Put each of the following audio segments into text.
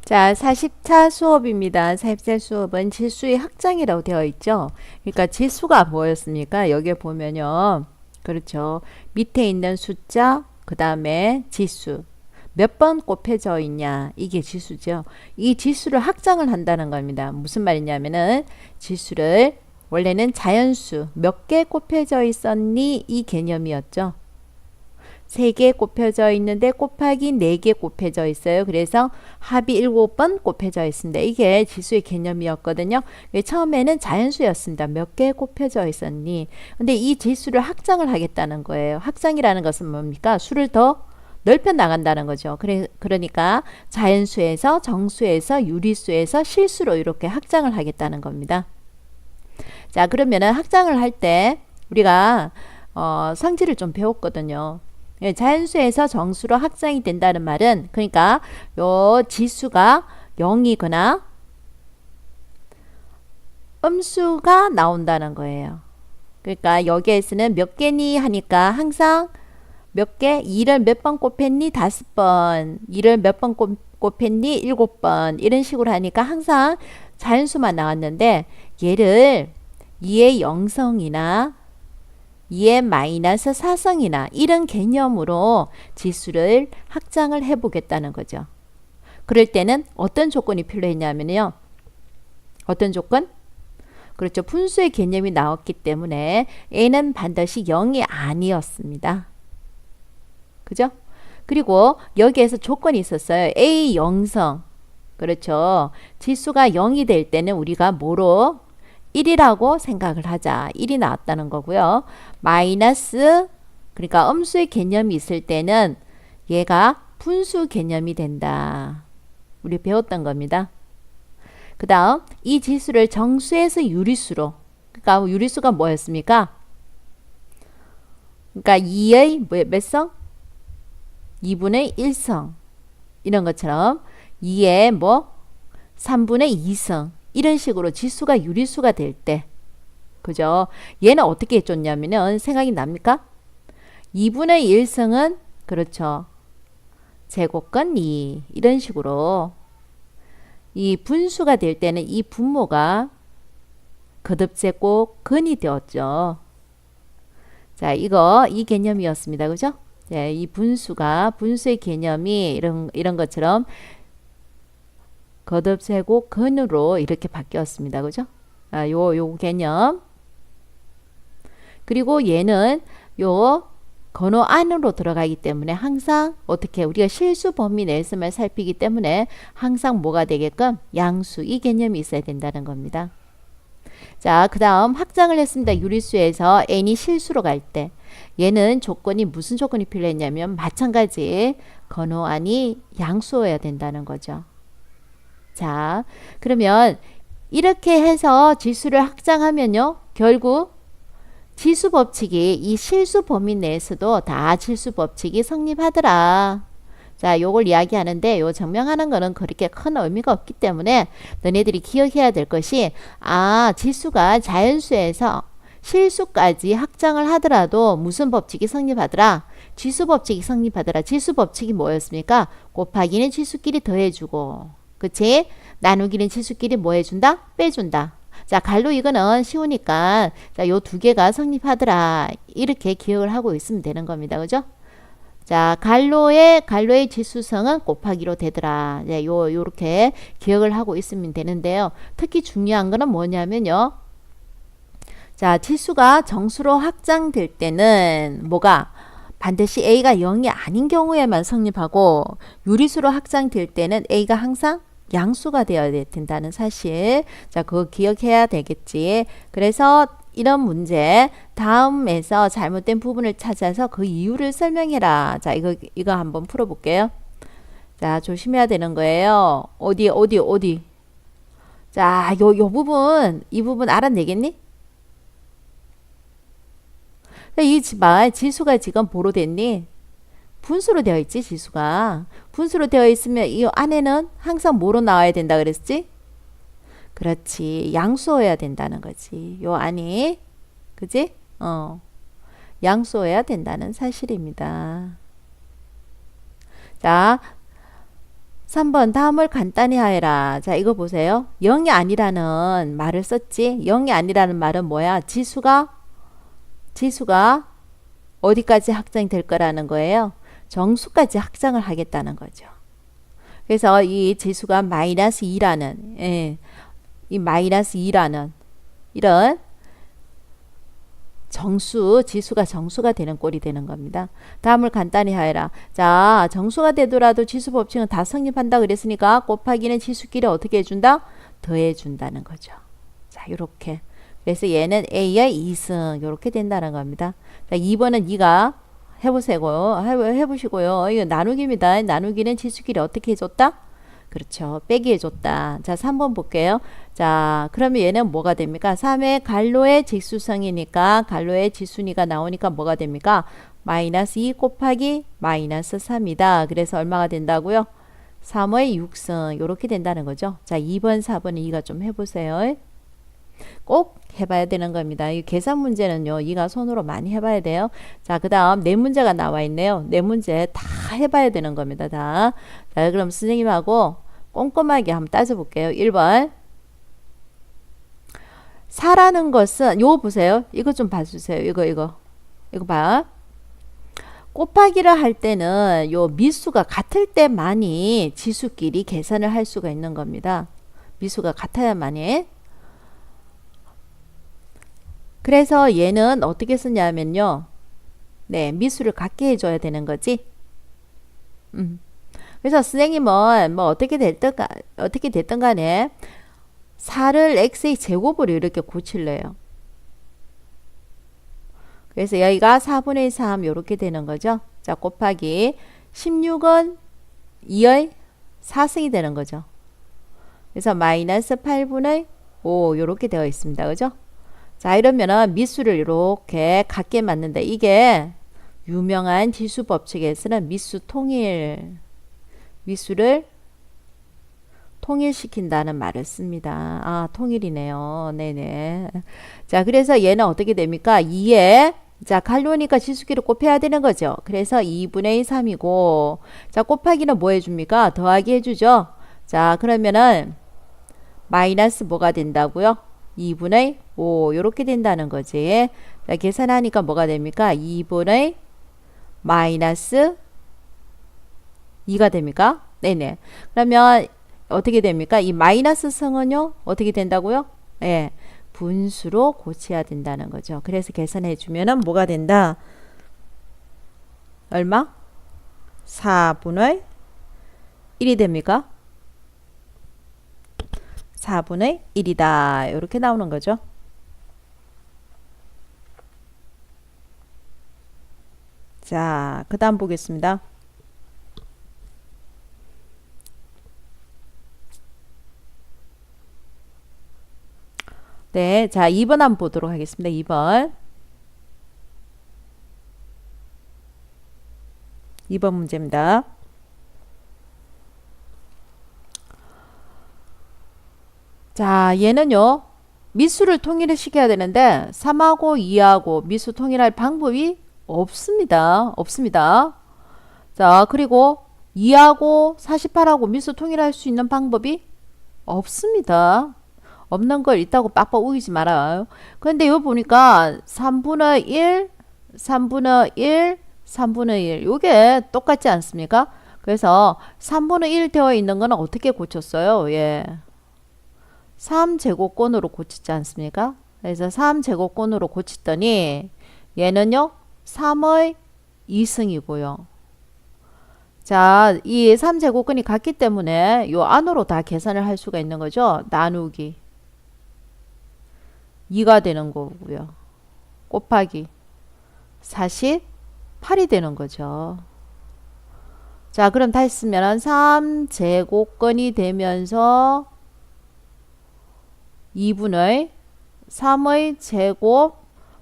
자, 40차 수업입니다. 40차 수업은 지수의 확장이라고 되어 있죠. 그러니까 지수가 뭐였습니까? 여기에 보면요. 그렇죠. 밑에 있는 숫자, 그 다음에 지수. 몇 번 곱해져 있냐. 이게 지수죠. 이 지수를 확장을 한다는 겁니다. 무슨 말이냐면은 지수를 원래는 자연수 몇 개 곱해져 있었니? 이 개념이었죠. 3개 곱혀져 있는데 곱하기 4개 곱해져 있어요. 그래서 합이 7번 곱해져 있습니다. 이게 지수의 개념이었거든요. 처음에는 자연수였습니다. 몇 개 곱혀져 있었니? 근데 이 지수를 확장을 하겠다는 거예요. 확장이라는 것은 뭡니까? 수를 더 넓혀 나간다는 거죠. 그러니까 자연수에서 정수에서 유리수에서 실수로 이렇게 확장을 하겠다는 겁니다. 자, 그러면은 확장을 할 때 우리가 성질을 좀 배웠거든요. 자연수에서 정수로 확장이 된다는 말은 그러니까 요 지수가 0이거나 음수가 나온다는 거예요. 그러니까 여기에서는 몇 개니 하니까 항상 몇 개? 2를 몇 번 곱했니? 5번. 2를 몇 번 곱했니? 7번. 이런 식으로 하니까 항상 자연수만 나왔는데 얘를 2의 0성이나 2의 마이너스 4성이나 이런 개념으로 지수를 확장을 해보겠다는 거죠. 그럴 때는 어떤 조건이 필요했냐면요. 어떤 조건? 그렇죠. 분수의 개념이 나왔기 때문에 A는 반드시 0이 아니었습니다. 그죠? 그리고 여기에서 조건이 있었어요. A 0성. 그렇죠. 지수가 0이 될 때는 우리가 뭐로? 1이라고 생각을 하자. 1이 나왔다는 거고요. 마이너스, 그러니까 음수의 개념이 있을 때는 얘가 분수 개념이 된다. 우리 배웠던 겁니다. 그 다음 이 지수를 정수에서 유리수로, 그러니까 유리수가 뭐였습니까? 그러니까 2의 몇 성? 2분의 1성. 이런 것처럼 2의 뭐 3분의 2성. 이런 식으로 지수가 유리수가 될 때, 그죠? 얘는 어떻게 해줬냐면은 생각이 납니까? 2분의 1성은 그렇죠. 제곱건 2 이런 식으로 이 분수가 될 때는 이 분모가 거듭제곱 근이 되었죠. 자, 이 개념이었습니다. 그죠? 네, 이 분수의 개념이 이런 것처럼 거듭제곱 근으로 이렇게 바뀌었습니다. 그죠? 요 개념. 그리고 얘는 요 건호 안으로 들어가기 때문에 항상 어떻게 우리가 실수 범위 내에서만 살피기 때문에 항상 뭐가 되게끔 양수 이 개념이 있어야 된다는 겁니다. 자, 그 다음 확장을 했습니다. 유리수에서 n이 실수로 갈 때 얘는 조건이 무슨 조건이 필요했냐면 마찬가지 건호 안이 양수여야 된다는 거죠. 자, 그러면 이렇게 해서 지수를 확장하면요. 결국 지수 법칙이 이 실수 범위 내에서도 다 지수 법칙이 성립하더라. 자, 요걸 이야기하는데 요 증명하는 거는 그렇게 큰 의미가 없기 때문에 너네들이 기억해야 될 것이 지수가 자연수에서 실수까지 확장을 하더라도 무슨 법칙이 성립하더라? 지수 법칙이 성립하더라. 지수 법칙이 뭐였습니까? 곱하기는 지수끼리 더해주고, 그치? 나누기는 지수끼리 뭐 해준다? 빼준다. 자, 갈로 이거는 쉬우니까 자, 요 두 개가 성립하더라. 이렇게 기억을 하고 있으면 되는 겁니다. 그죠? 자, 갈로의 지수성은 곱하기로 되더라. 네, 요렇게 기억을 하고 있으면 되는데요. 특히 중요한 거는 뭐냐면요. 자, 지수가 정수로 확장될 때는 뭐가? 반드시 A가 0이 아닌 경우에만 성립하고 유리수로 확장될 때는 A가 항상 양수가 되어야 된다는 사실. 자, 그거 기억해야 되겠지. 그래서 이런 문제 다음에서 잘못된 부분을 찾아서 그 이유를 설명해라. 자, 이거 한번 풀어볼게요. 자, 조심해야 되는 거예요. 어디. 자, 이 부분 알아내겠니? 지수가 지금 뭐로 됐니? 분수로 되어 있지, 지수가. 분수로 되어 있으면 이 안에는 항상 뭐로 나와야 된다 그랬지? 그렇지. 양수여야 된다는 거지. 요 안이. 그지? 양수여야 된다는 사실입니다. 자, 3번 다음을 간단히 하여라. 자, 이거 보세요. 0이 아니라는 말을 썼지. 0이 아니라는 말은 뭐야? 지수가 어디까지 확정될 거라는 거예요? 정수까지 확정을 하겠다는 거죠. 그래서 이 지수가 마이너스 2라는 이 마이너스 2라는 이런 지수가 정수가 되는 꼴이 되는 겁니다. 다음을 간단히 하여라. 자, 정수가 되더라도 지수 법칙은 다 성립한다 그랬으니까 곱하기는 지수끼리 어떻게 해준다? 더해준다는 거죠. 자, 요렇게. 그래서 얘는 A의 2승 요렇게 된다는 겁니다. 자, 2번은 2가 해보시고요. 이거 나누기입니다. 나누기는 지수끼리 어떻게 해줬다? 그렇죠. 빼기 해줬다. 자, 3번 볼게요. 자, 그러면 얘는 뭐가 됩니까? 3의 갈로의 직수성이니까 갈로의 지순이가 나오니까 뭐가 됩니까? 마이너스 2 곱하기 마이너스 3이다. 그래서 얼마가 된다고요? 3의 6승 이렇게 된다는 거죠. 자, 2번, 4번, 2가 좀 해보세요. 꼭 해봐야 되는 겁니다. 이 계산 문제는요, 이가 손으로 많이 해봐야 돼요. 자, 그 다음 네 문제가 나와 있네요. 네 문제 다 해봐야 되는 겁니다. 다. 자, 그럼 선생님하고 꼼꼼하게 한번 따져볼게요. 1번. 사라는 것은, 요거 보세요. 이거 좀 봐주세요. 이거 봐. 곱하기를 할 때는 요 미수가 같을 때만이 지수끼리 계산을 할 수가 있는 겁니다. 미수가 같아야만이. 그래서 얘는 어떻게 쓰냐면요. 네, 미수를 같게 해줘야 되는 거지. 그래서 선생님은 뭐 어떻게 됐든 간에 4를 x의 제곱으로 이렇게 고칠래요. 그래서 여기가 4분의 3 이렇게 되는 거죠. 자, 곱하기 16은 2의 4승이 되는 거죠. 그래서 마이너스 8분의 5 이렇게 되어 있습니다. 그죠? 자, 이러면은 미수를 이렇게 같게 맞는데 이게 유명한 지수 법칙에서는 미수를 통일시킨다는 말을 씁니다. 아, 통일이네요. 네네. 자, 그래서 얘는 어떻게 됩니까? 2에 자, 갈로니까 지수끼리 곱해야 되는 거죠. 그래서 2분의 3이고 자, 곱하기는 뭐 해줍니까? 더하기 해주죠. 자, 그러면은 마이너스 뭐가 된다고요? 2분의 5 이렇게 된다는 거지. 자, 계산하니까 뭐가 됩니까? 2분의 마이너스 2가 됩니까? 네네. 그러면 어떻게 됩니까? 이 마이너스 성은요? 어떻게 된다고요? 네. 분수로 고쳐야 된다는 거죠. 그래서 계산해 주면은 뭐가 된다? 얼마? 4분의 1이 됩니까? 4분의 1이다. 이렇게 나오는 거죠. 자, 그 다음 보겠습니다. 네, 자, 2번 한번 보도록 하겠습니다. 2번 문제입니다. 자, 얘는요. 미수를 통일을 시켜야 되는데 3하고 2하고 미수 통일할 방법이 없습니다. 자, 그리고 2하고 48하고 미수 통일할 수 있는 방법이 없습니다. 없는 걸 있다고 빡빡 우기지 말아요. 그런데 여기 보니까 3분의 1, 3분의 1, 3분의 1 요게 똑같지 않습니까? 그래서 3분의 1 되어 있는 거는 어떻게 고쳤어요? 예. 3제곱권으로 고치지 않습니까? 그래서 3제곱권으로 고치더니 얘는요 3의 2승이고요. 자, 이 3제곱권이 같기 때문에 요 안으로 다 계산을 할 수가 있는 거죠. 나누기 2가 되는 거고요. 곱하기 48이 되는 거죠. 자, 그럼 다시 쓰면 3제곱권이 되면서 2분의 3의 제곱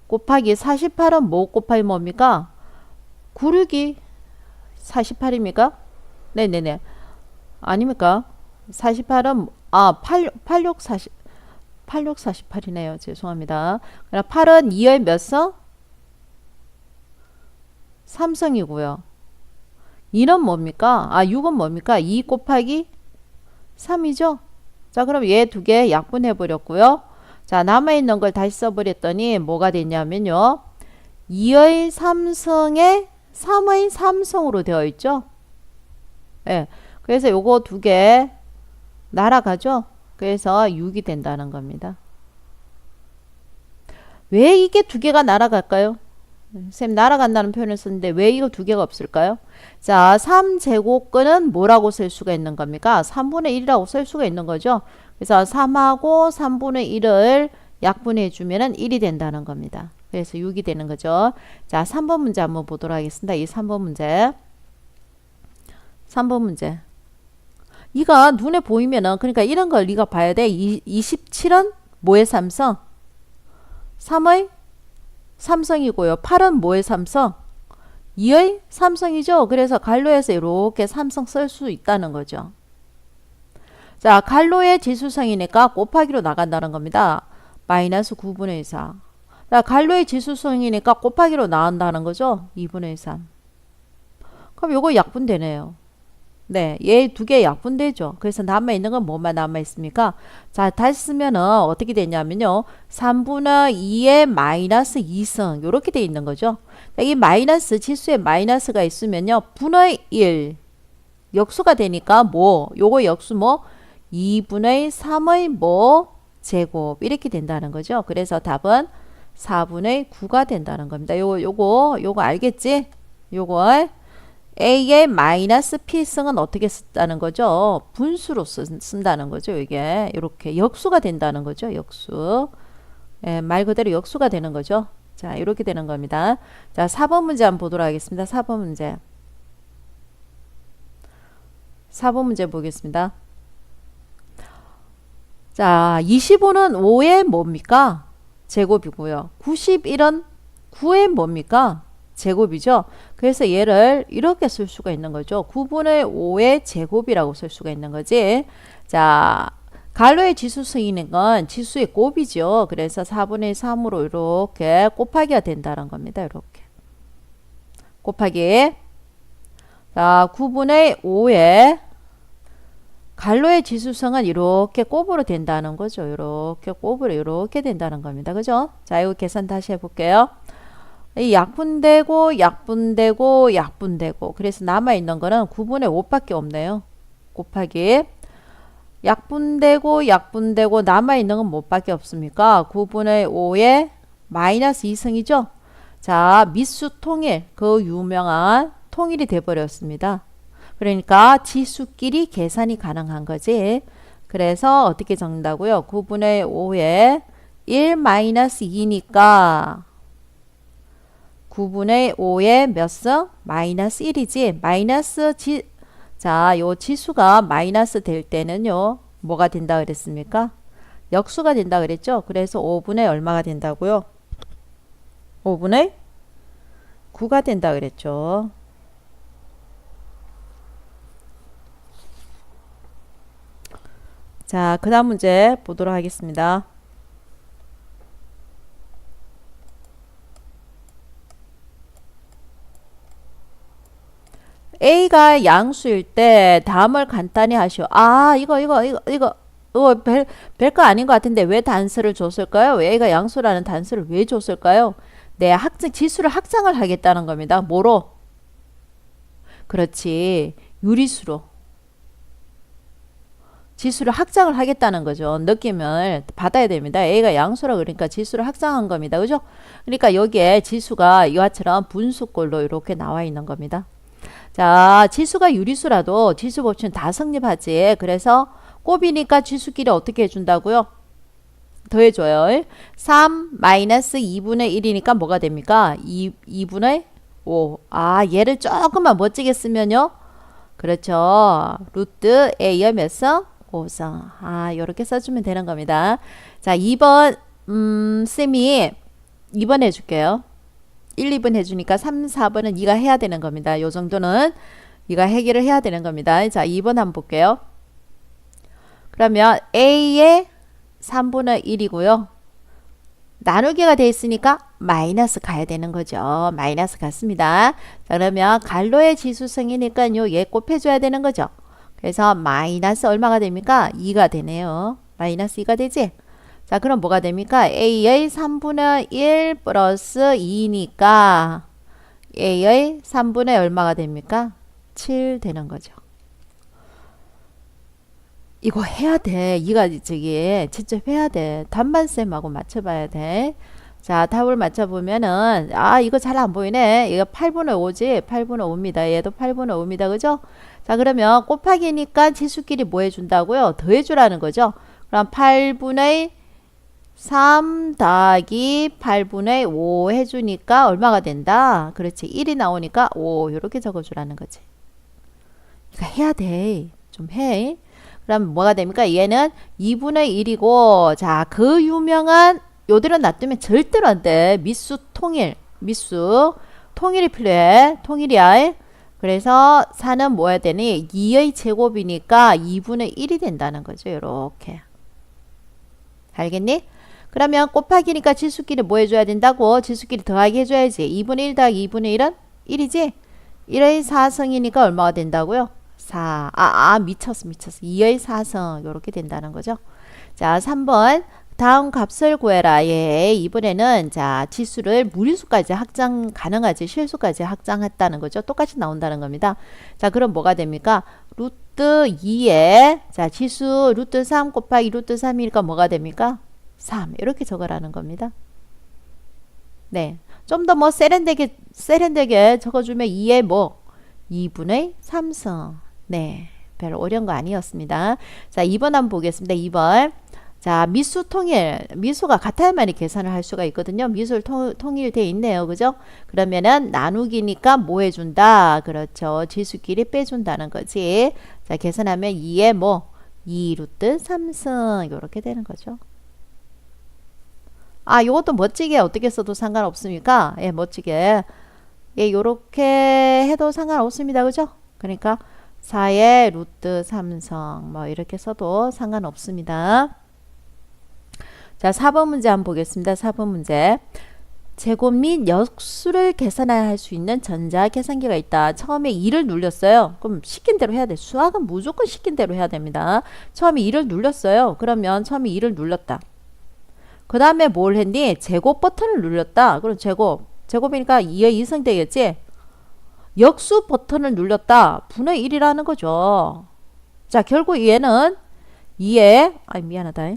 곱하기 48은 뭐 곱하기 뭡니까? 9르기 48입니까? 네네네. 아닙니까? 48은 86 48이네요. 죄송합니다. 그럼 8은 2의 몇 성? 3성이고요. 2는 뭡니까? 6은 뭡니까? 2 곱하기 3이죠. 자, 그럼 얘 두 개 약분해 버렸고요. 자, 남아있는 걸 다시 써버렸더니 뭐가 됐냐면요. 2의 3승에 3의 3승으로 되어 있죠. 예. 그래서 요거 두 개 날아가죠. 그래서 6이 된다는 겁니다. 왜 이게 두 개가 날아갈까요? 쌤 날아간다는 표현을 썼는데 왜 이거 두 개가 없을까요? 자, 3제곱근은 뭐라고 쓸 수가 있는 겁니까? 3분의 1이라고 쓸 수가 있는 거죠. 그래서 3하고 3분의 1을 약분해 주면은 1이 된다는 겁니다. 그래서 6이 되는 거죠. 자, 3번 문제 한번 보도록 하겠습니다. 이 3번 문제. 3번 문제. 이가 눈에 보이면은 그러니까 이런 걸 네가 봐야 돼. 27은 뭐의 삼성? 3의 삼성이고요. 8은 뭐의 삼성? 2의 삼성이죠. 그래서 갈로에서 이렇게 삼성 쓸 수 있다는 거죠. 자, 갈로의 지수성이니까 곱하기로 나간다는 겁니다. 마이너스 9분의 4. 자, 갈로의 지수성이니까 곱하기로 나온다는 거죠. 2분의 3. 그럼 요거 약분되네요. 네, 얘 두 개 약분되죠. 그래서 남아있는 건 뭐만 남아있습니까? 자, 다시 쓰면은 어떻게 되냐면요. 3분의 2의 마이너스 2승. 요렇게 돼 있는 거죠. 이 마이너스, 지수에 마이너스가 있으면요. 분의 1. 역수가 되니까 뭐, 요거 역수 뭐, 2분의 3의 뭐, 제곱. 이렇게 된다는 거죠. 그래서 답은 4분의 9가 된다는 겁니다. 요거 알겠지? 요거. A의 마이너스 P승은 어떻게 쓴다는 거죠? 분수로 쓴다는 거죠. 이게 이렇게 역수가 된다는 거죠. 역수. 예, 말 그대로 역수가 되는 거죠. 자, 이렇게 되는 겁니다. 자, 4번 문제 한번 보도록 하겠습니다. 4번 문제. 4번 문제 보겠습니다. 자, 25는 5의 뭡니까? 제곱이고요. 91은 9의 뭡니까? 제곱이죠. 그래서 얘를 이렇게 쓸 수가 있는 거죠. 9분의 5의 제곱이라고 쓸 수가 있는 거지. 자, 갈로의 지수승이는 건 지수의 곱이죠. 그래서 4분의 3으로 이렇게 곱하기가 된다는 겁니다. 이렇게. 곱하기. 자, 9분의 5의 갈로의 지수성은 이렇게 곱으로 된다는 거죠. 이렇게 곱으로 이렇게 된다는 겁니다. 그죠? 자, 이거 계산 다시 해볼게요. 이 약분되고 약분되고 약분되고 그래서 남아있는 거는 9분의 5밖에 없네요. 곱하기 약분되고 약분되고 남아있는 건 뭐밖에 없습니까? 9분의 5에 마이너스 2승이죠. 자, 미수 통일 그 유명한 통일이 돼버렸습니다. 그러니까 지수끼리 계산이 가능한 거지. 그래서 어떻게 적는다고요? 9분의 5에 1 마이너스 2니까 9분의 5의 몇 승? 마이너스 1이지. 자, 요 지수가 마이너스 될 때는요. 뭐가 된다 그랬습니까? 역수가 된다 그랬죠. 그래서 5분의 얼마가 된다고요? 5분의 9가 된다 그랬죠. 자, 그 다음 문제 보도록 하겠습니다. A가 양수일 때 다음을 간단히 하시오. 이거 별거 아닌 것 같은데 왜 단수를 줬을까요? A가 양수라는 단수를 왜 줬을까요? 네, 지수를 확장을 하겠다는 겁니다. 뭐로? 그렇지. 유리수로. 지수를 확장을 하겠다는 거죠. 느낌을 받아야 됩니다. A가 양수라 그러니까 지수를 확장한 겁니다. 그죠? 그러니까 여기에 지수가 이와처럼 분수꼴로 이렇게 나와 있는 겁니다. 자, 지수가 유리수라도 지수 법칙은 다 성립하지. 그래서 곱이니까 지수끼리 어떻게 해준다고요? 더해줘요. 3 마이너스 2분의 1이니까 뭐가 됩니까? 2분의 5. 얘를 조금만 멋지게 쓰면요. 그렇죠. 루트 A의 몇 성? 5성. 요렇게 써주면 되는 겁니다. 자, 2번, 쌤이 2번 해줄게요. 1, 2번 해주니까 3, 4번은 네가 해야 되는 겁니다. 요 정도는 네가 해결을 해야 되는 겁니다. 자, 2번 한번 볼게요. 그러면 A의 3분의 1이고요. 나누기가 돼 있으니까 마이너스 가야 되는 거죠. 마이너스 갔습니다. 자, 그러면 갈로의 지수성이니까요. 얘 곱해줘야 되는 거죠. 그래서 마이너스 얼마가 됩니까? 2가 되네요. 마이너스 2가 되지? 자, 그럼 뭐가 됩니까? A의 3분의 1 플러스 2니까 A의 3분의 얼마가 됩니까? 7 되는 거죠. 이거 해야 돼. 이가 저기 직접 해야 돼. 답만쌤하고 맞춰봐야 돼. 자, 답을 맞춰보면은 이거 잘 안 보이네. 이거 8분의 5지. 8분의 5입니다. 얘도 8분의 5입니다. 그죠? 자, 그러면 곱하기니까 지수끼리 뭐 해준다고요? 더해주라는 거죠. 그럼 8분의 3 더하기 8분의 5 해주니까 얼마가 된다? 그렇지. 1이 나오니까 5 이렇게 적어주라는 거지. 이거 해야 돼. 좀 해. 그럼 뭐가 됩니까? 얘는 2분의 1이고 자, 그 유명한 요들은 놔두면 절대로 안 돼. 미수 통일. 미수 통일이 필요해. 통일이야. 그래서 4는 뭐 해야 되니? 2의 제곱이니까 2분의 1이 된다는 거죠. 요렇게. 알겠니? 그러면 곱하기니까 지수끼리 뭐 해줘야 된다고? 지수끼리 더하기 해줘야지. 2분의 1 더하기 2분의 1은 1이지? 1의 4성이니까 얼마가 된다고요? 4. 미쳤어. 2의 4성. 요렇게 된다는 거죠. 자, 3번. 다음 값을 구해라. 예, 이번에는 자, 지수를 무리수까지 확장 가능하지 실수까지 확장했다는 거죠. 똑같이 나온다는 겁니다. 자, 그럼 뭐가 됩니까? 루트 2에 자, 지수 루트 3 곱하기 루트 3이니까 뭐가 됩니까? 3. 이렇게 적으라는 겁니다. 네. 좀 더 뭐 세련되게 적어주면 2에 뭐 2분의 3성. 네. 별로 어려운 거 아니었습니다. 자, 2번 한번 보겠습니다. 2번. 자, 미수 통일. 미수가 같아야만 계산을 할 수가 있거든요. 미수 통일돼 있네요. 그죠? 그러면은 나누기니까 뭐 해준다? 그렇죠. 지수끼리 빼준다는 거지. 자, 계산하면 2에 뭐 2루트 3승 요렇게 되는 거죠. 요것도 멋지게 어떻게 써도 상관없습니까? 예, 멋지게. 예, 요렇게 해도 상관없습니다. 그죠? 그러니까 4의 루트 3성 뭐 이렇게 써도 상관없습니다. 자, 4번 문제 한번 보겠습니다. 4번 문제. 제곱 및 역수를 계산해야 할 수 있는 전자계산기가 있다. 처음에 2를 눌렸어요. 그럼 시킨 대로 해야 돼. 수학은 무조건 시킨 대로 해야 됩니다. 처음에 2를 눌렸어요. 그러면 처음에 2를 눌렀다. 그 다음에 뭘 했니? 제곱 버튼을 눌렸다. 그럼 제곱이니까 2의 2성 되겠지? 역수 버튼을 눌렸다. 분의 1이라는 거죠. 자, 결국 얘는 2에 미안하다.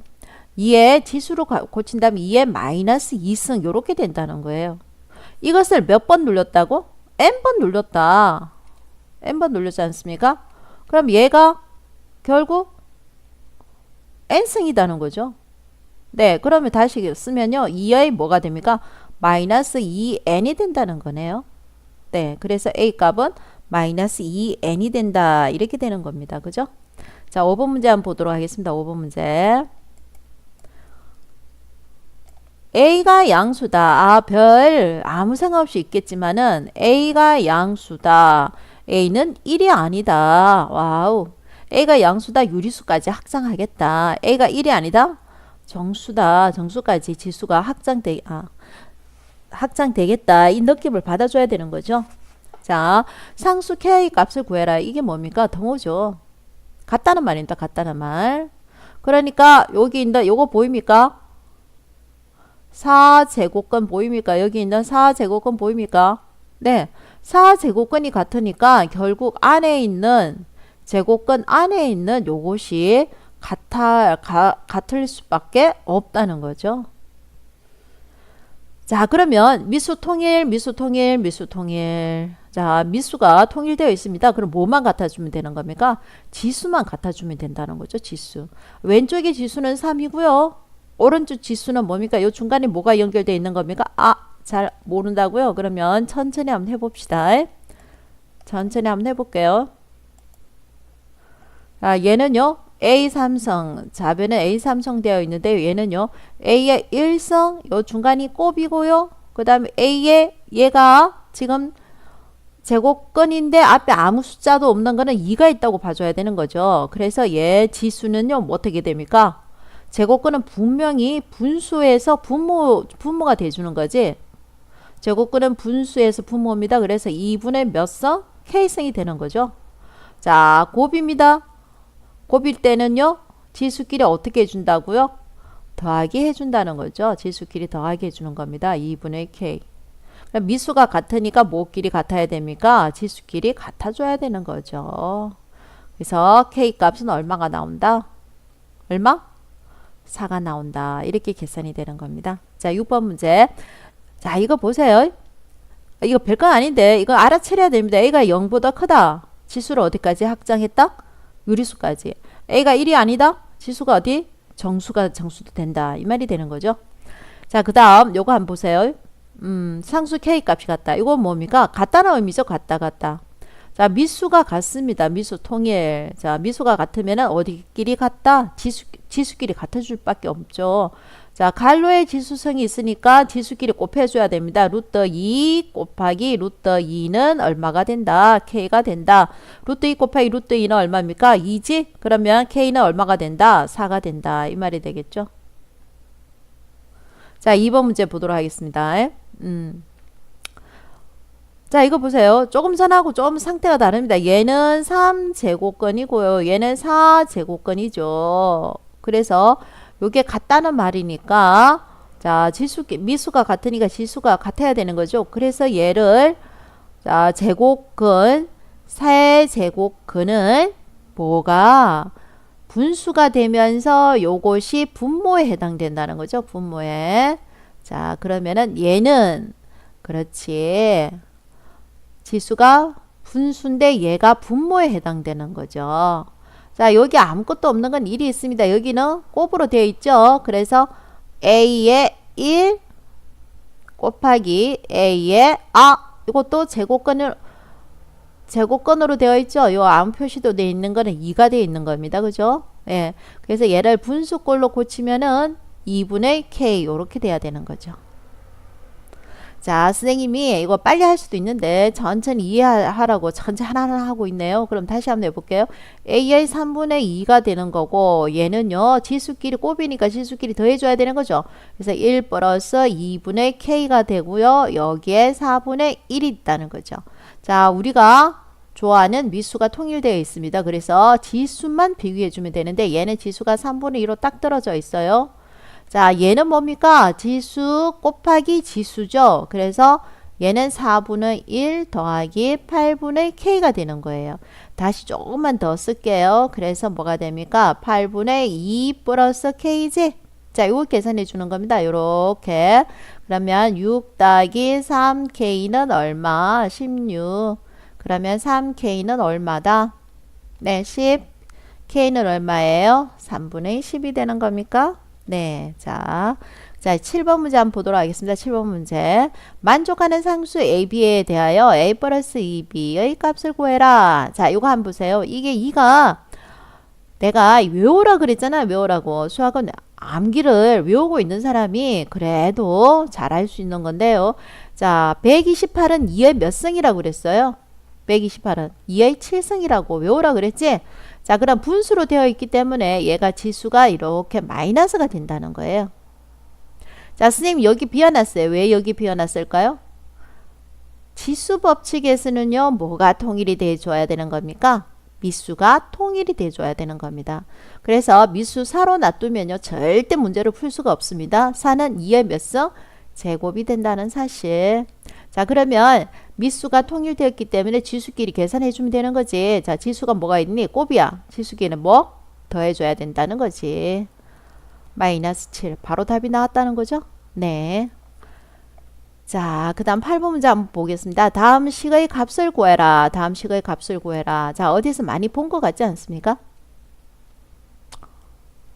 2에 지수로 고친다면 2에 마이너스 2승 요렇게 된다는 거예요. 이것을 몇 번 눌렸다고? n번 눌렸다. n번 눌렸지 않습니까? 그럼 얘가 결국 n승이다는 거죠. 네, 그러면 다시 쓰면요. 2의 뭐가 됩니까? 마이너스 2n이 된다는 거네요. 네, 그래서 a 값은 마이너스 2n이 된다. 이렇게 되는 겁니다. 그죠? 자, 5번 문제 한번 보도록 하겠습니다. 5번 문제. A가 양수다. 별 아무 생각 없이 있겠지만은 A가 양수다. A는 1이 아니다. 와우. A가 양수다. 유리수까지 확장하겠다. A가 1이 아니다. 정수다. 정수까지 지수가 확장되겠다. 이 느낌을 받아줘야 되는 거죠. 자, 상수 K의 값을 구해라. 이게 뭡니까? 등호죠. 같다는 말입니다. 같다는 말. 그러니까 여기 있는 요거 보입니까? 4제곱근 보입니까? 여기 있는 4제곱근 보입니까? 네. 4제곱근이 같으니까 결국 안에 있는 제곱근 안에 있는 요것이 같을 수밖에 없다는 거죠. 자, 그러면 미수 통일. 자, 미수가 통일되어 있습니다. 그럼 뭐만 갖다주면 되는 겁니까? 지수만 갖다주면 된다는 거죠. 지수. 왼쪽의 지수는 3이고요. 오른쪽 지수는 뭡니까? 요 중간에 뭐가 연결되어 있는 겁니까? 잘 모른다고요? 그러면 천천히 한번 해봅시다. 천천히 한번 해볼게요. 얘는요. A 삼성, 좌변은 A 삼성 되어 있는데 얘는요. A의 1성, 요 중간이 곱이고요. 그 다음에 A의 얘가 지금 제곱근인데 앞에 아무 숫자도 없는 거는 2가 있다고 봐줘야 되는 거죠. 그래서 얘 지수는요. 뭐 어떻게 됩니까? 제곱근은 분명히 분수에서 분모가 돼주는 거지. 제곱근은 분수에서 분모입니다. 그래서 2분의 몇 성? K승이 되는 거죠. 자, 곱입니다. 곱일 때는요. 지수끼리 어떻게 해준다고요? 더하기 해준다는 거죠. 지수끼리 더하기 해주는 겁니다. 2분의 K. 미수가 같으니까 뭐끼리 같아야 됩니까? 지수끼리 같아줘야 되는 거죠. 그래서 K 값은 얼마가 나온다? 얼마? 4가 나온다. 이렇게 계산이 되는 겁니다. 자, 6번 문제. 자, 이거 보세요. 이거 별거 아닌데 이거 알아차려야 됩니다. A가 0보다 크다. 지수를 어디까지 확장했다? 유리수까지. A가 1이 아니다? 지수가 어디? 정수도 된다. 이 말이 되는 거죠. 자, 그 다음 요거 한번 보세요. 상수 K 값이 같다. 이거 뭡니까? 같다는 의미죠. 같다. 자, 미수가 같습니다. 미수 통일. 자, 미수가 같으면 어디끼리 같다? 지수끼리 같아줄 밖에 없죠. 자, 갈로의 지수성이 있으니까 지수끼리 곱해줘야 됩니다. 루트 2 곱하기 루트 2는 얼마가 된다? K가 된다. 루트 2 곱하기 루트 2는 얼마입니까? 2지? 그러면 K는 얼마가 된다? 4가 된다. 이 말이 되겠죠. 자, 2번 문제 보도록 하겠습니다. 자, 이거 보세요. 조금 전하고 좀 상태가 다릅니다. 얘는 3제곱근이고요. 얘는 4제곱근이죠. 그래서 요게 같다는 말이니까 자, 미수가 같으니까 지수가 같아야 되는 거죠. 그래서 얘를 자, 제곱근, 세제곱근은 뭐가 분수가 되면서 요것이 분모에 해당된다는 거죠. 분모에. 자, 그러면은 얘는 그렇지. 지수가 분수인데 얘가 분모에 해당되는 거죠. 자, 여기 아무것도 없는 건 1이 있습니다. 여기는 곱으로 되어 있죠. 그래서 A의 1 곱하기 A의 이것도 제곱근으로 되어 있죠. 요 아무 표시도 되어 있는 거는 2가 되어 있는 겁니다. 그죠? 예. 그래서 얘를 분수꼴로 고치면은 2분의 K 요렇게 돼야 되는 거죠. 자, 선생님이 이거 빨리 할 수도 있는데 천천히 이해하라고 천천히 하나하나 하고 있네요. 그럼 다시 한번 해볼게요. A의 3분의 2가 되는 거고 얘는요. 지수끼리 곱이니까 지수끼리 더해줘야 되는 거죠. 그래서 1 플러스 2분의 K가 되고요. 여기에 4분의 1이 있다는 거죠. 자, 우리가 좋아하는 미수가 통일되어 있습니다. 그래서 지수만 비교해주면 되는데 얘는 지수가 3분의 2로 딱 떨어져 있어요. 자, 얘는 뭡니까? 지수 곱하기 지수죠. 그래서 얘는 4분의 1 더하기 8분의 K가 되는 거예요. 다시 조금만 더 쓸게요. 그래서 뭐가 됩니까? 8분의 2 플러스 K지? 자, 이거 계산해 주는 겁니다. 요렇게. 그러면 6 더하기 3K는 얼마? 16. 그러면 3K는 얼마다? 네, 10. K는 얼마예요? 3분의 10이 되는 겁니까? 네, 자, 7번 문제 한번 보도록 하겠습니다. 7번 문제. 만족하는 상수 AB에 대하여 A 플러스 2B의 값을 구해라. 자, 이거 한번 보세요. 이게 2가 내가 외우라 그랬잖아. 외우라고. 수학은 암기를 외우고 있는 사람이 그래도 잘할 수 있는 건데요. 자, 128은 2의 몇 승이라고 그랬어요? 128은 2의 7승이라고 외우라 그랬지? 자, 그럼 분수로 되어 있기 때문에 얘가 지수가 이렇게 마이너스가 된다는 거예요. 자, 선생님 여기 비워놨어요. 왜 여기 비워놨을까요? 지수 법칙에서는요. 뭐가 통일이 돼줘야 되는 겁니까? 미수가 통일이 돼줘야 되는 겁니다. 그래서 미수 4로 놔두면요. 절대 문제를 풀 수가 없습니다. 4는 2의 몇 승? 제곱이 된다는 사실. 자, 그러면 미수가 통일되었기 때문에 지수끼리 계산해 주면 되는 거지. 자, 지수가 뭐가 있니? 곱이야. 지수끼리는 뭐? 더해줘야 된다는 거지. 마이너스 7. 바로 답이 나왔다는 거죠? 네. 자, 그 다음 8번 문제 한번 보겠습니다. 다음 식의 값을 구해라. 다음 식의 값을 구해라. 자, 어디서 많이 본 것 같지 않습니까?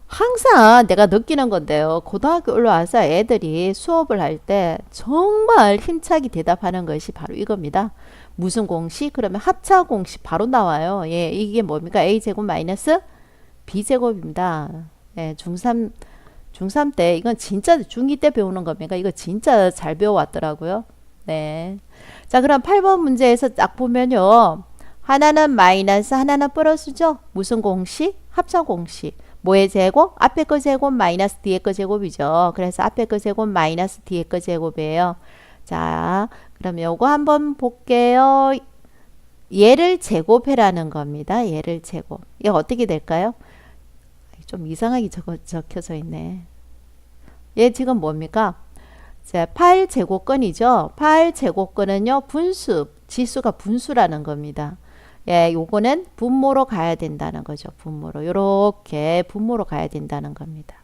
항상 내가 느끼는 건데요. 고등학교 올라와서 애들이 수업을 할 때 정말 힘차게 대답하는 것이 바로 이겁니다. 무슨 공식? 그러면 합차 공식 바로 나와요. 예, 이게 뭡니까? A제곱 마이너스 B제곱입니다. 예, 중3 때 이건 진짜 중2 때 배우는 겁니까? 이거 진짜 잘 배워왔더라고요. 네. 자, 그럼 8번 문제에서 딱 보면요. 하나는 마이너스, 하나는 플러스죠? 무슨 공식? 합차 공식. 뭐의 제곱? 앞에 거 제곱 마이너스 뒤에 거 제곱이죠. 그래서 앞에 거 제곱 마이너스 뒤에 거 제곱이에요. 자, 그럼 요거 한번 볼게요. 얘를 제곱해라는 겁니다. 얘를 제곱. 이거 어떻게 될까요? 좀 이상하게 적혀져 있네. 얘 지금 뭡니까? 자, 8제곱근이죠. 8제곱근은요, 분수, 지수가 분수라는 겁니다. 예, 요거는 분모로 가야 된다는 거죠. 분모로. 요렇게 분모로 가야 된다는 겁니다.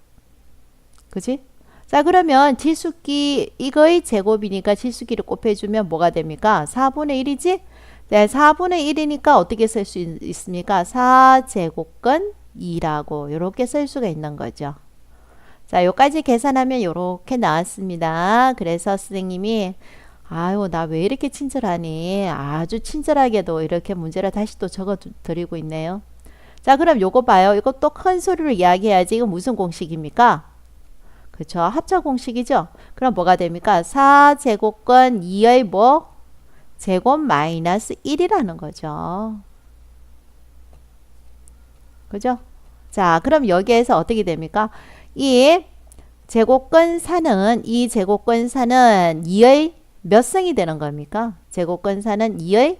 그지? 자, 그러면 지수끼, 이거의 제곱이니까 지수끼를 곱해주면 뭐가 됩니까? 4분의 1이지? 네, 4분의 1이니까 어떻게 쓸 수 있습니까? 4제곱근 2라고 요렇게 쓸 수가 있는 거죠. 자, 요까지 계산하면 요렇게 나왔습니다. 그래서 선생님이 아유, 나 왜 이렇게 친절하니? 아주 친절하게도 이렇게 문제를 다시 또 적어 드리고 있네요. 자, 그럼 요거 봐요. 이거 또 큰 소리로 이야기해야지. 이거 무슨 공식입니까? 그쵸? 합차 공식이죠? 그럼 뭐가 됩니까? 4제곱근 2의 뭐? 제곱 마이너스 1이라는 거죠. 그죠? 자, 그럼 여기에서 어떻게 됩니까? 이 제곱근 4는, 이 제곱근 4는 2의 몇 승이 되는 겁니까? 제곱근 4는 2의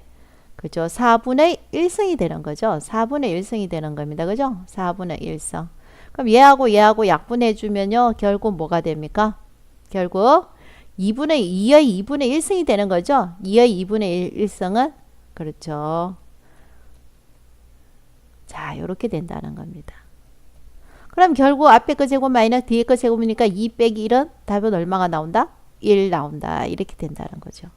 그죠? 4분의 1승이 되는 거죠. 4분의 1승이 되는 겁니다. 그죠? 4분의 1승. 그럼 얘하고 약분해 주면요. 결국 뭐가 됩니까? 결국 2의 2분의 1승이 되는 거죠. 2의 2분의 1승은 그렇죠. 자, 이렇게 된다는 겁니다. 그럼 결국 앞에 거 제곱 마이너스 뒤에 거 제곱이니까 2 빼기 1은 답은 얼마가 나온다? 1 나온다. 이렇게 된다는 거죠.